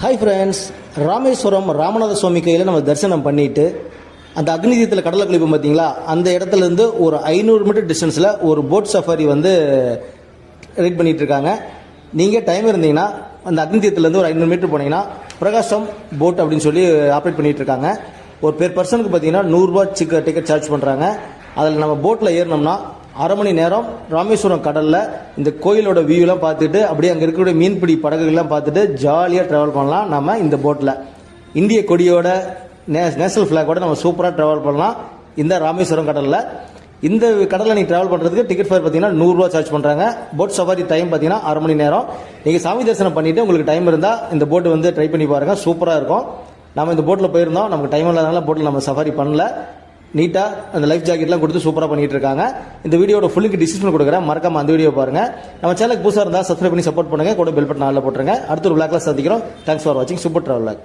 Hi friends, Rameswaram Ramanatha சுவாமி கையில் நம்ம தரிசனம் பண்ணிவிட்டு அந்த அக்னி தீர்த்தத்தில் கடலை குளிப்போம் பார்த்தீங்களா, அந்த இடத்துலேருந்து ஒரு 500 மீட்டர் டிஸ்டன்ஸில் ஒரு போட் சஃபாரி ரைட் பண்ணிகிட்டு இருக்காங்க. நீங்கள் டைம் இருந்தீங்கன்னா அந்த அக்னி தீர்த்தத்துலேருந்து ஒரு 500 மீட்டர் போனீங்கன்னா பிரகாசம் போட் அப்படின்னு சொல்லி ஆப்ரேட் பண்ணிகிட்டு இருக்காங்க. ஒரு பர்சனுக்கு பார்த்தீங்கன்னா 100 ரூபா டிக்கெட் சார்ஜ் பண்ணுறாங்க. அதில் நம்ம போட்டில் ஏறினோம்னா அரை மணி நேரம் ராமேஸ்வரம் கடலில் இந்த கோயிலோட வியூலாம் பார்த்துட்டு அப்படியே அங்கே இருக்கக்கூடிய மீன்பிடி படகுகள்லாம் பார்த்துட்டு ஜாலியாக ட்ராவல் பண்ணலாம். நம்ம இந்த போட்டில் இந்திய கொடியோட நேஷனல் ஃப்ளாகோட நம்ம சூப்பராக ட்ராவல் பண்ணலாம் இந்த ராமேஸ்வரம் கடலில். இந்த கடலில் நீங்கள் ட்ராவல் பண்ணுறதுக்கு டிக்கெட் ஃபேர் பார்த்தீங்கன்னா 100 ரூபா சார்ஜ் பண்ணுறாங்க. போட் சவாரி டைம் பார்த்தீங்கன்னா அரை மணி நேரம். நீங்கள் சாமி தரிசனம் பண்ணிவிட்டு உங்களுக்கு டைம் இருந்தால் இந்த போட்டு ட்ரை பண்ணி பாருங்கள், சூப்பராக இருக்கும். நம்ம இந்த போட்டில் போயிருந்தோம், நமக்கு டைம் இல்லாதனால போட்டில் நம்ம சஃபாரி பண்ணல. நீட்டாக அந்த லைஃப் ஜாக்கெட்லாம் கொடுத்து சூப்பராக பண்ணிட்டு இருக்காங்க. இந்த வீடியோட ஃபுல்லுக்கு டிஸ்கிரிப்ஷன் கொடுக்குறேன், மறக்காம அந்த வீடியோ பாருங்க. நம்ம சேனலுக்கு புதுசாக இருந்தால் சப்ஸ்கிரைப் பண்ணி சப்போர்ட் பண்ணுங்க, கூட பெல் பட்டன் ஆல்ல போட்டுருங்க. அடுத்த ஒரு விளாக்ல சந்திக்கிறோம். தேங்க்ஸ் ஃபார் வாட்சிங் சூப்பர் டிராவல் விளாக்.